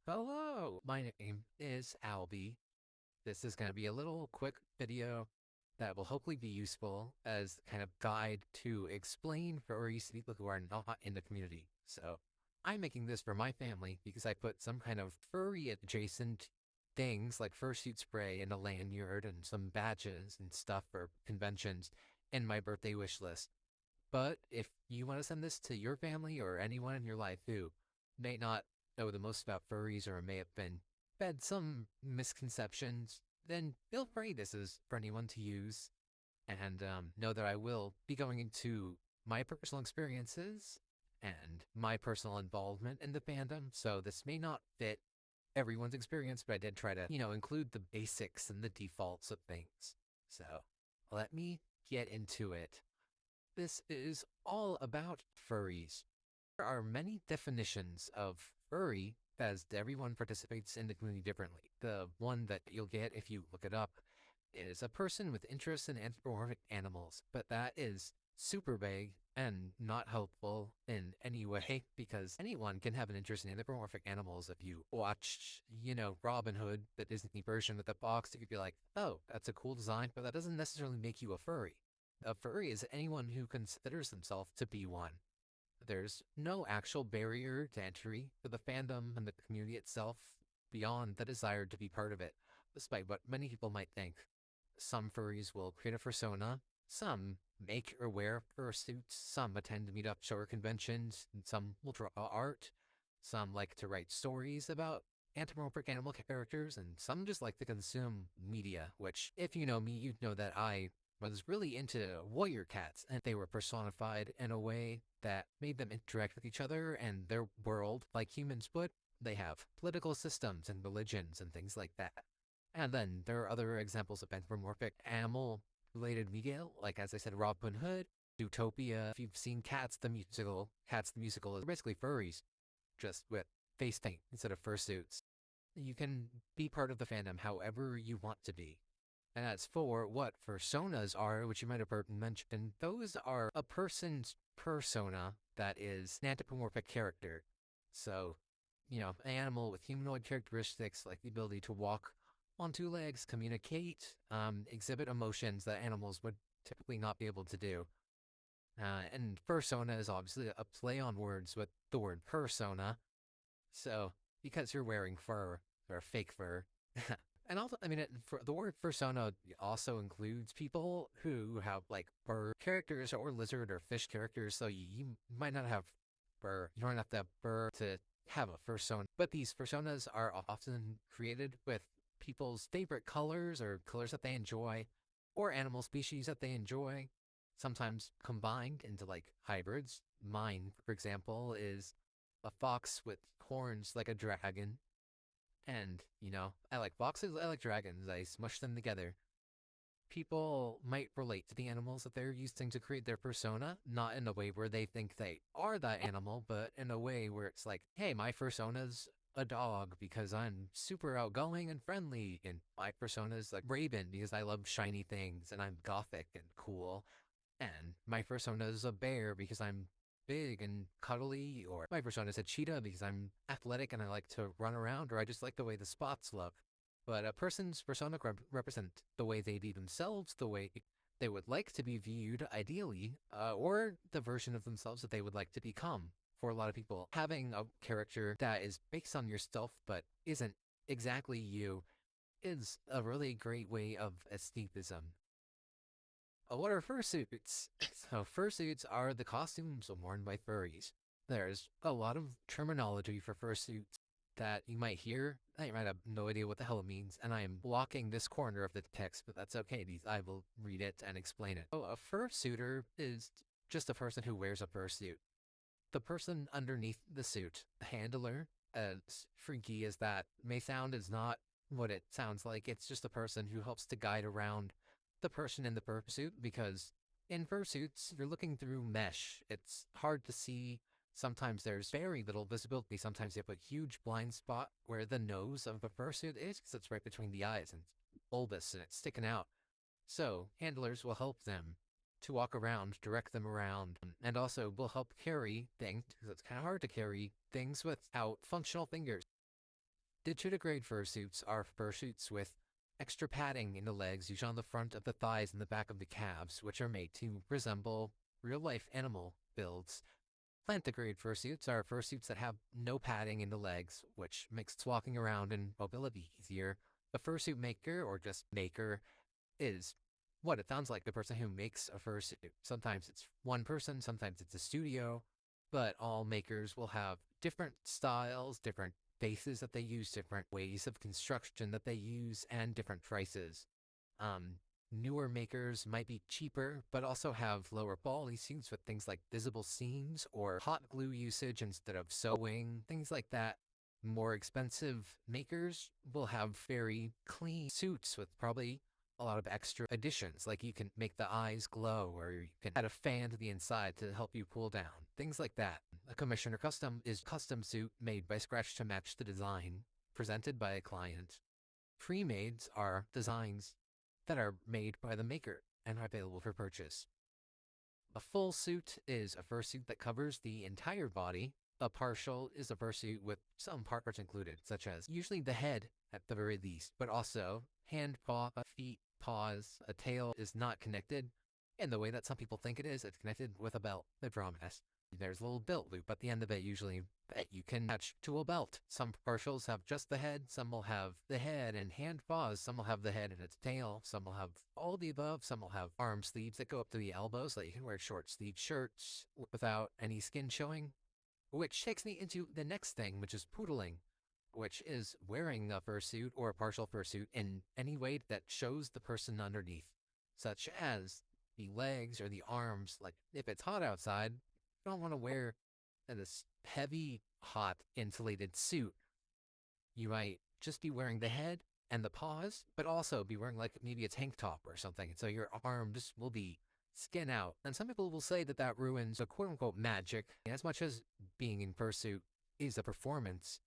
Hello, my name is Albie. This is going to be a little quick video that will hopefully be useful as kind of guide to explain furries to people who are not in the community. So I'm making this for my family because I put some kind of furry adjacent things like fursuit spray and a lanyard and some badges and stuff for conventions in my birthday wish list. But if you want to send this to your family or anyone in your life who may not know the most about furries or may have been fed some misconceptions, then feel free. This is for anyone to use. And know that I will be going into my personal experiences and my personal involvement in the fandom. So this may not fit everyone's experience, but I did try to, include the basics and the defaults of things. So let me get into it. This is all about furries. There are many definitions of furry as everyone participates in the community differently. The one that you'll get if you look it up is a person with interest in anthropomorphic animals, but that is super vague and not helpful in any way because anyone can have an interest in anthropomorphic animals. If you watch, Robin Hood, the Disney version with the fox, you could be like, oh, that's a cool design, but that doesn't necessarily make you a furry. A furry is anyone who considers themselves to be one. There's no actual barrier to entry for the fandom and the community itself beyond the desire to be part of it, despite what many people might think. Some furries will create a persona, some make or wear fursuits, some attend meetups or conventions, and some will draw art, some like to write stories about anthropomorphic animal characters, and some just like to consume media, which, if you know me, you'd know that I was really into warrior cats, and they were personified in a way that made them interact with each other and their world like humans would. They have political systems and religions and things like that. And then there are other examples of anthropomorphic animal related media, like as I said, Robin Hood, Zootopia. If you've seen Cats the musical is basically furries, just with face paint instead of fursuits. You can be part of the fandom however you want to be. And as for what personas are, which you might have heard mentioned, those are a person's persona that is an anthropomorphic character. So, an animal with humanoid characteristics like the ability to walk on two legs, communicate, exhibit emotions that animals would typically not be able to do. And persona is obviously a play on words with the word persona. So, because you're wearing fur, or fake fur, and also, for the word persona also includes people who have like bird characters or lizard or fish characters. So you might not have fur. You don't have to have fur to have a persona. But these personas are often created with people's favorite colors or colors that they enjoy, or animal species that they enjoy. Sometimes combined into like hybrids. Mine, for example, is a fox with horns like a dragon. And, I like foxes, I like dragons, I smush them together. People might relate to the animals that they're using to create their persona, not in a way where they think they are that animal, but in a way where it's like, hey, my persona's a dog because I'm super outgoing and friendly, and my persona's like Raven because I love shiny things and I'm gothic and cool, and my persona is a bear because I'm big and cuddly, or my persona is a cheetah because I'm athletic and I like to run around, or I just like the way the spots look. But a person's persona represent the way they be themselves, the way they would like to be viewed, ideally, or the version of themselves that they would like to become. For a lot of people, having a character that is based on yourself but isn't exactly you is a really great way of escapism. What are fursuits? So fursuits are the costumes worn by furries. There's a lot of terminology for fursuits that you might hear. I might have no idea what the hell it means, and I am blocking this corner of the text, but that's okay. I will read it and explain it. So a fursuiter is just a person who wears a fursuit. The person underneath the suit, the handler, as freaky as that may sound, is not what it sounds like. It's just a person who helps to guide around the person in the fursuit, because in fursuits, you're looking through mesh. It's hard to see. Sometimes there's very little visibility. Sometimes you have a huge blind spot where the nose of the fursuit is, because it's right between the eyes and it's bulbous and it's sticking out. So handlers will help them to walk around, direct them around, and also will help carry things, because it's kind of hard to carry things without functional fingers. Digitigrade fursuits are fursuits with extra padding in the legs, usually on the front of the thighs and the back of the calves, which are made to resemble real-life animal builds. Plantigrade fursuits are fursuits that have no padding in the legs, which makes walking around and mobility easier. A fursuit maker, or just maker, is what it sounds like, the person who makes a fursuit. Sometimes it's one person, sometimes it's a studio, but all makers will have different styles, different faces that they use, different ways of construction that they use, and different prices. Um, Newer makers might be cheaper, but also have lower quality suits with things like visible seams or hot glue usage instead of sewing, things like that. More expensive makers will have very clean suits with probably a lot of extra additions, like you can make the eyes glow, or you can add a fan to the inside to help you cool down, things like that. A commissioner custom is a custom suit made by scratch to match the design presented by a client. Pre-mades are designs that are made by the maker and are available for purchase. A full suit is a fursuit that covers the entire body. A partial is a fursuit with some parts included, such as usually the head at the very least, but also hand, paw, feet, paws. A tail is not connected in the way that some people think it is. It's connected with a belt, the promise. There's a little belt loop at the end of it usually that you can attach to a belt. Some partials have just the head, some will have the head and hand paws, some will have the head and its tail, some will have all the above, some will have arm sleeves that go up to the elbows so that you can wear short sleeve shirts without any skin showing. Which takes me into the next thing, which is poodling, which is wearing a fursuit or a partial fursuit in any way that shows the person underneath, such as the legs or the arms. Like if it's hot outside, you don't want to wear this heavy, hot, insulated suit. You might just be wearing the head and the paws, but also be wearing like maybe a tank top or something. So your arms will be skin out. And some people will say that that ruins the quote unquote magic. As much as being in fursuit is a performance,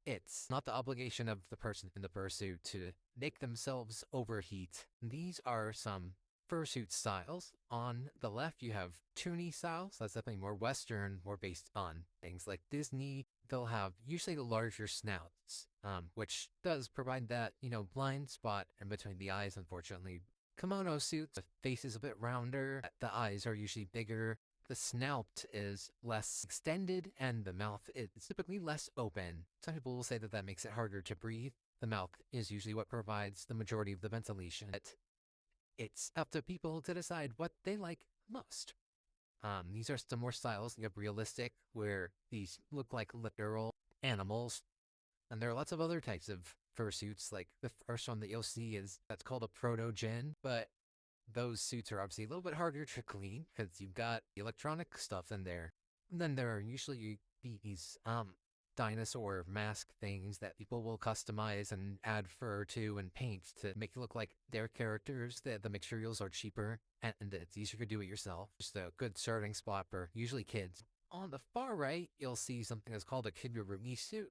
it's not the obligation of the person in the fursuit to make themselves overheat. These are some fursuit styles. On the left, you have toonie styles. That's definitely more Western, more based on things like Disney. They'll have usually the larger snouts, which does provide that, blind spot in between the eyes, unfortunately. Kimono suits, the face is a bit rounder, the eyes are usually bigger, the snout is less extended, and the mouth is typically less open. Some people will say that that makes it harder to breathe. The mouth is usually what provides the majority of the ventilation. It's up to people to decide what they like most. These are some more styles. You have realistic, where these look like literal animals. And there are lots of other types of fursuits, like the first one that you'll see that's called a proto-gen, but those suits are obviously a little bit harder to clean because you've got electronic stuff in there. And then there are usually these dinosaur mask things that people will customize and add fur to and paint to make it look like their characters. The materials are cheaper and it's easier to do it yourself. Just a good starting spot for usually kids. On the far right, you'll see something that's called a kigurumi suit.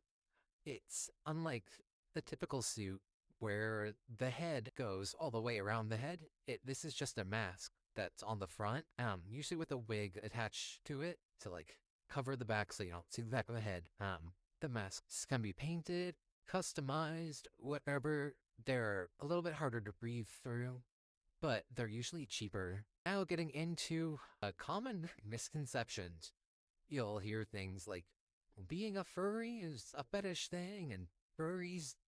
It's unlike the typical suit where the head goes all the way around the head. This is just a mask that's on the front, usually with a wig attached to it to like cover the back so you don't see the back of the head. The masks can be painted, customized, whatever. They're a little bit harder to breathe through, but they're usually cheaper. Now getting into common misconceptions. You'll hear things like, being a furry is a fetish thing, and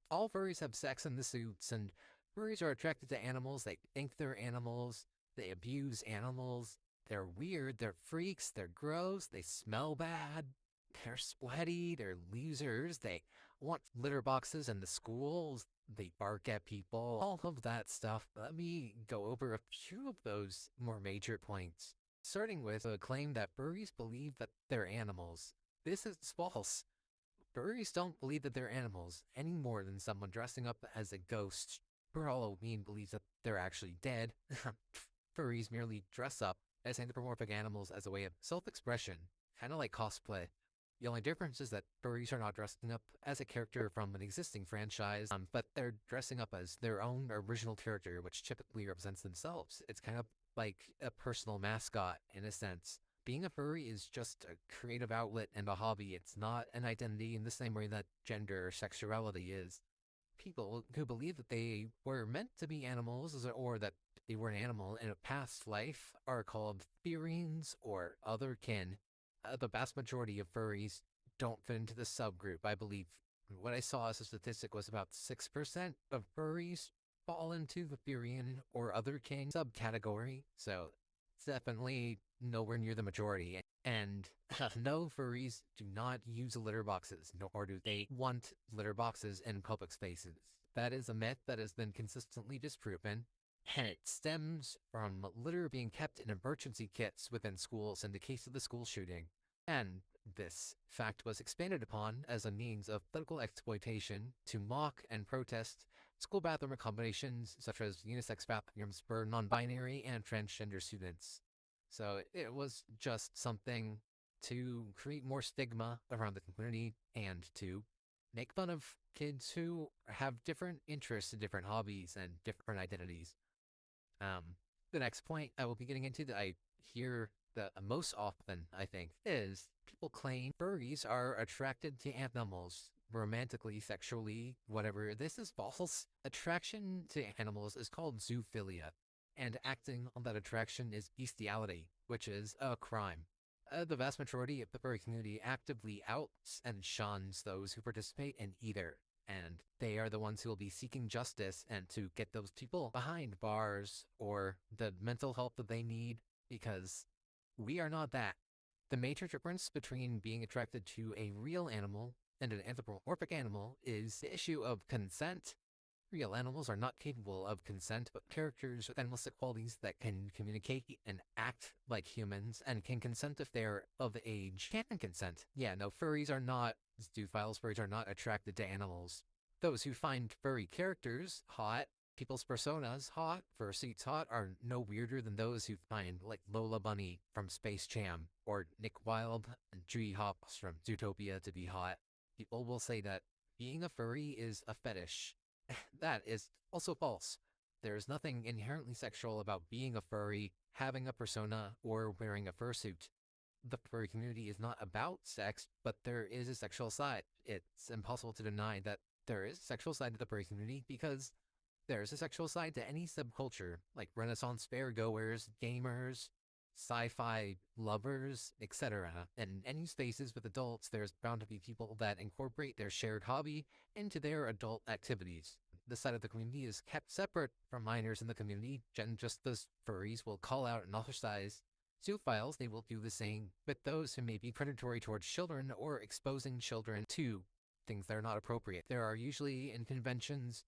all furries have sex in the suits, and furries are attracted to animals, they think they're animals, they abuse animals, they're weird, they're freaks, they're gross, they smell bad, they're sweaty, they're losers, they want litter boxes in the schools, they bark at people, all of that stuff. Let me go over a few of those more major points, starting with a claim that furries believe that they're animals. This is false. Furries don't believe that they're animals any more than someone dressing up as a ghost for Halloween believes that they're actually dead. Furries merely dress up as anthropomorphic animals as a way of self-expression, kind of like cosplay. The only difference is that furries are not dressing up as a character from an existing franchise, but they're dressing up as their own original character, which typically represents themselves. It's kind of like a personal mascot in a sense. being a furry is just a creative outlet and a hobby. It's not an identity in the same way that gender or sexuality is. People who believe that they were meant to be animals or that they were an animal in a past life are called furries or other kin. The vast majority of furries don't fit into the subgroup. I believe what I saw as a statistic was about 6% of furries fall into the furian or other kin subcategory. So it's definitely nowhere near the majority. And no, furries do not use litter boxes, nor do they want litter boxes in public spaces. That is a myth that has been consistently disproven, and it stems from litter being kept in emergency kits within schools in the case of the school shooting. And this fact was expanded upon as a means of political exploitation to mock and protest school bathroom accommodations such as unisex bathrooms for non-binary and transgender students. So it was just something to create more stigma around the community and to make fun of kids who have different interests and different hobbies and different identities. The next point I will be getting into that I hear the most often, I think, is people claim furries are attracted to animals romantically, sexually, whatever. This is false. Attraction to animals is called zoophilia, and acting on that attraction is bestiality, which is a crime. The vast majority of the furry community actively outs and shuns those who participate in either, and they are the ones who will be seeking justice and to get those people behind bars or the mental help that they need, because we are not that. The major difference between being attracted to a real animal and an anthropomorphic animal is the issue of consent. Real animals are not capable of consent, but characters with animalistic qualities that can communicate and act like humans and can consent if they're of age can consent. Yeah, no, furries are not, zoophiles, furries are not attracted to animals. Those who find furry characters hot, people's personas hot, fursuits hot, are no weirder than those who find, like, Lola Bunny from Space Jam or Nick Wilde and Judy Hopps from Zootopia to be hot. People will say that being a furry is a fetish. That is also false. There is nothing inherently sexual about being a furry, having a persona, or wearing a fursuit. The furry community is not about sex, but there is a sexual side. It's impossible to deny that there is a sexual side to the furry community because there's a sexual side to any subculture, like Renaissance fairgoers, gamers, sci-fi lovers, etc. In any spaces with adults, there's bound to be people that incorporate their shared hobby into their adult activities. This side of the community is kept separate from minors in the community, and just as furries will call out and ostracize zoophiles, they will do the same with those who may be predatory towards children or exposing children to things that are not appropriate. There are usually, in conventions,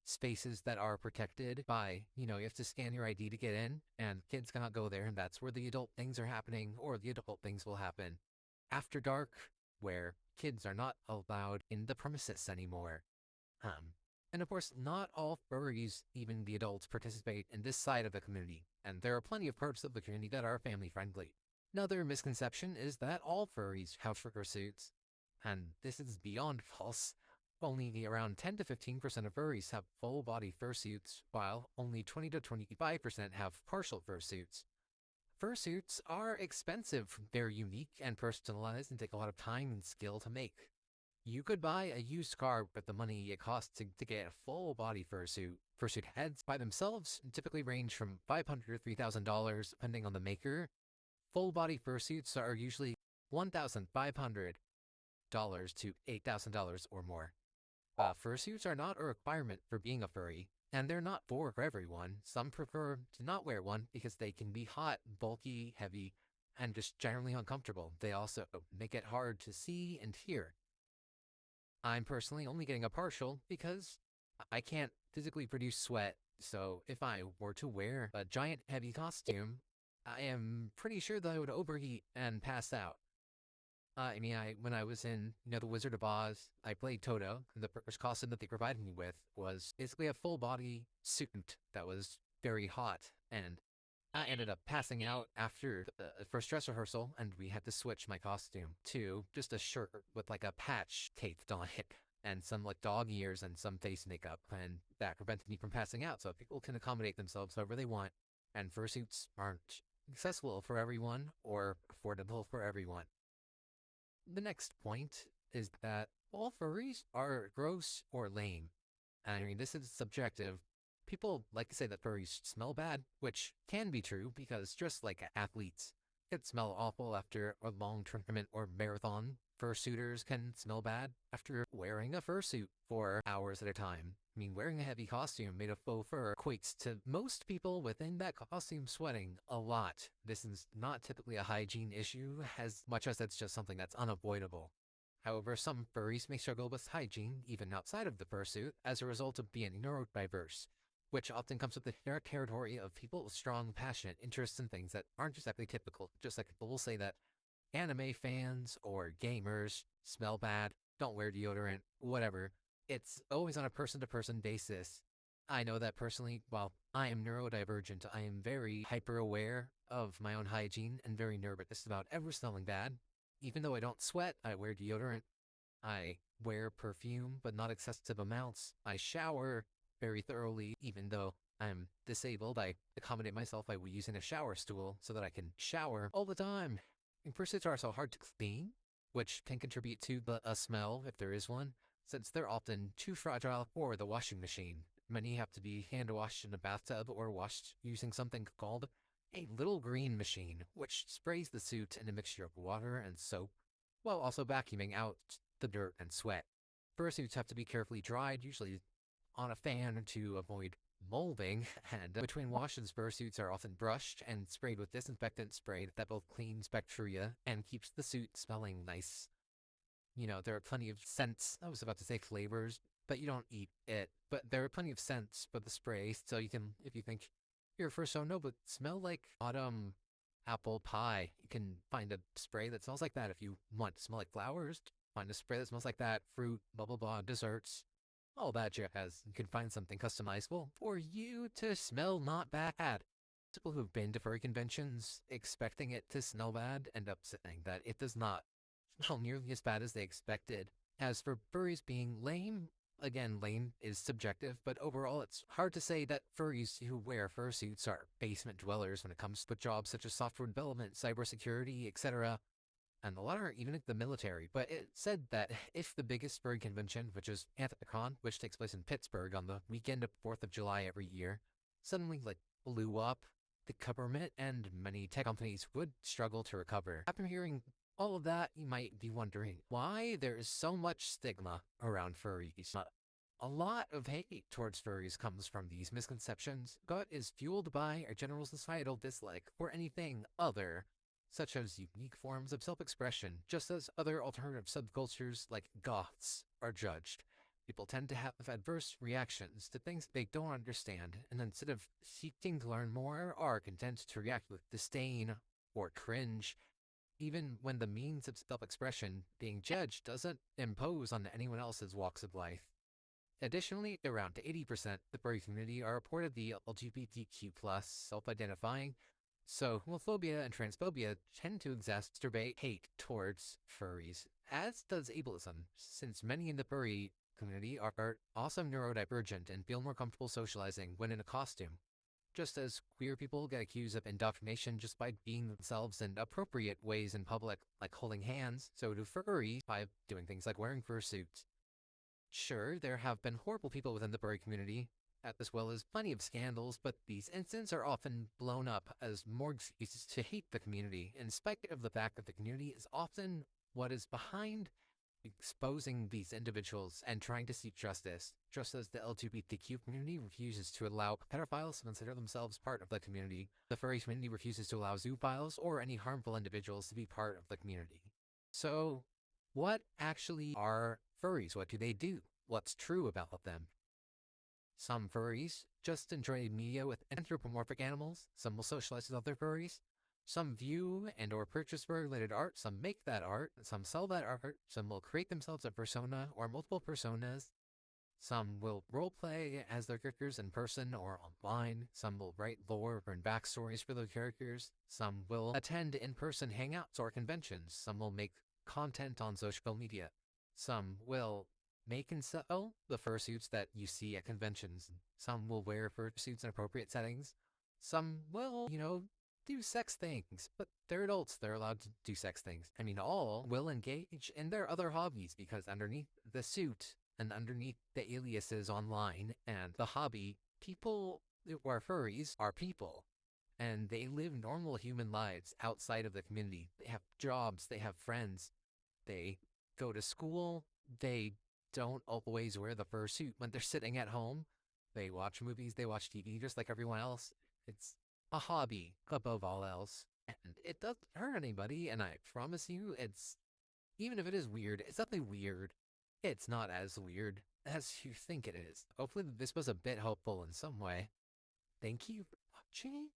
spaces that are protected by, you have to scan your ID to get in, and kids cannot go there, and that's where the adult things are happening, or the adult things will happen after dark, where kids are not allowed in the premises anymore. And of course, not all furries, even the adults, participate in this side of the community, and there are plenty of parts of the community that are family-friendly. Another misconception is that all furries have fursuits, and this is beyond false. Only around 10 to 15% of furries have full-body fursuits, while only 20 to 25% have partial fursuits. Fursuits are expensive. They're unique and personalized and take a lot of time and skill to make. You could buy a used car with the money it costs to get a full-body fursuit. Fursuit heads by themselves typically range from $500 to $3,000 depending on the maker. Full-body fursuits are usually $1,500 to $8,000 or more. Fursuits are not a requirement for being a furry, and they're not for everyone. Some prefer to not wear one because they can be hot, bulky, heavy, and just generally uncomfortable. They also make it hard to see and hear. I'm personally only getting a partial because I can't physically produce sweat, so if I were to wear a giant heavy costume, I am pretty sure that I would overheat and pass out. When I was in, The Wizard of Oz, I played Toto. The first costume that they provided me with was basically a full-body suit that was very hot, and I ended up passing out after the first dress rehearsal, and we had to switch my costume to just a shirt with like a patch taped on it, and some like dog ears and some face makeup, and that prevented me from passing out, so people can accommodate themselves however they want, and fursuits aren't accessible for everyone or affordable for everyone. The next point is that all furries are gross or lame. I mean, this is subjective. People like to say that furries smell bad, which can be true because just like athletes can smell awful after a long tournament or marathon, fursuiters can smell bad after wearing a fursuit for hours at a time. I mean, wearing a heavy costume made of faux fur equates to most people within that costume sweating a lot. This is not typically a hygiene issue as much as it's just something that's unavoidable. However, some furries may struggle with hygiene even outside of the fursuit as a result of being neurodiverse, which often comes with the territory of people with strong, passionate interests in things that aren't exactly typical. Just like people will say that anime fans or gamers smell bad, don't wear deodorant, whatever. It's always on a person-to-person basis. I know that personally, while I am neurodivergent, I am very hyper-aware of my own hygiene and very nervous about ever smelling bad. Even though I don't sweat, I wear deodorant. I wear perfume, but not excessive amounts. I shower very thoroughly, even though I'm disabled. I accommodate myself by using a shower stool so that I can shower all the time. And pursuits are so hard to clean, which can contribute to a smell, if there is one, since they're often too fragile for the washing machine. Many have to be hand washed in a bathtub or washed using something called a little green machine, which sprays the suit in a mixture of water and soap, while also vacuuming out the dirt and sweat. Fursuits have to be carefully dried, usually on a fan to avoid molding, and between washes, fursuits are often brushed and sprayed with disinfectant spray that both cleans bacteria and keeps the suit smelling nice. You know, there are plenty of scents, I was about to say flavors, but you don't eat it. But there are plenty of scents for the spray, so you can, if you think your first no, but smell like autumn apple pie, you can find a spray that smells like that. If you want to smell like flowers, find a spray that smells like that, fruit, blah blah blah, desserts, all that jazz. You can find something customizable for you to smell not bad. People who've been to furry conventions expecting it to smell bad end up saying that it does not smell nearly as bad as they expected. As for furries being lame, again, lame is subjective, but overall it's hard to say that furries who wear fursuits are basement dwellers when it comes to jobs such as software development, cybersecurity, etc. And a lot are even in the military. But it said that if the biggest furry convention, which is Anthicon, which takes place in Pittsburgh on the weekend of 4th of July every year, suddenly blew up, the government and many tech companies would struggle to recover. After hearing all of that, you might be wondering why there is so much stigma around furries. A lot of hate towards furries comes from these misconceptions, but is fueled by a general societal dislike for anything other, such as unique forms of self-expression, just as other alternative subcultures like goths are judged. People tend to have adverse reactions to things they don't understand, and instead of seeking to learn more, are content to react with disdain or cringe, even when the means of self-expression being judged doesn't impose on anyone else's walks of life. Additionally, around 80% of the furry community are reportedly LGBTQ+, self-identifying, so homophobia and transphobia tend to exacerbate hate towards furries, as does ableism, since many in the furry community are also neurodivergent and feel more comfortable socializing when in a costume. Just as queer people get accused of indoctrination just by being themselves in appropriate ways in public, like holding hands, so do furries by doing things like wearing fursuits. Sure, there have been horrible people within the furry community, as well as plenty of scandals, but these incidents are often blown up as more excuses to hate the community, in spite of the fact that the community is often what is behind exposing these individuals and trying to seek justice, just as the LGBTQ community refuses to allow pedophiles to consider themselves part of the community. The furry community refuses to allow zoophiles or any harmful individuals to be part of the community. So, what actually are furries? What do they do? What's true about them? Some furries just enjoy media with anthropomorphic animals. Some will socialize with other furries. Some view and or purchase fur-related art. Some make that art. Some sell that art. Some will create themselves a persona or multiple personas. Some will roleplay as their characters in person or online. Some will write lore and backstories for their characters. Some will attend in-person hangouts or conventions. Some will make content on social media. Some will make and sell the fursuits that you see at conventions. Some will wear fursuits in appropriate settings. Some will, do sex things, but they're adults. They're allowed to do sex things. I mean, all will engage in their other hobbies because underneath the suit and underneath the aliases online and the hobby, people who are furries are people. And they live normal human lives outside of the community. They have jobs, they have friends, they go to school, they don't always wear the fursuit when they're sitting at home. They watch movies, they watch TV just like everyone else. It's a hobby above all else. And it doesn't hurt anybody, and I promise you, even if it is weird, it's nothing weird. It's not as weird as you think it is. Hopefully, this was a bit helpful in some way. Thank you for watching.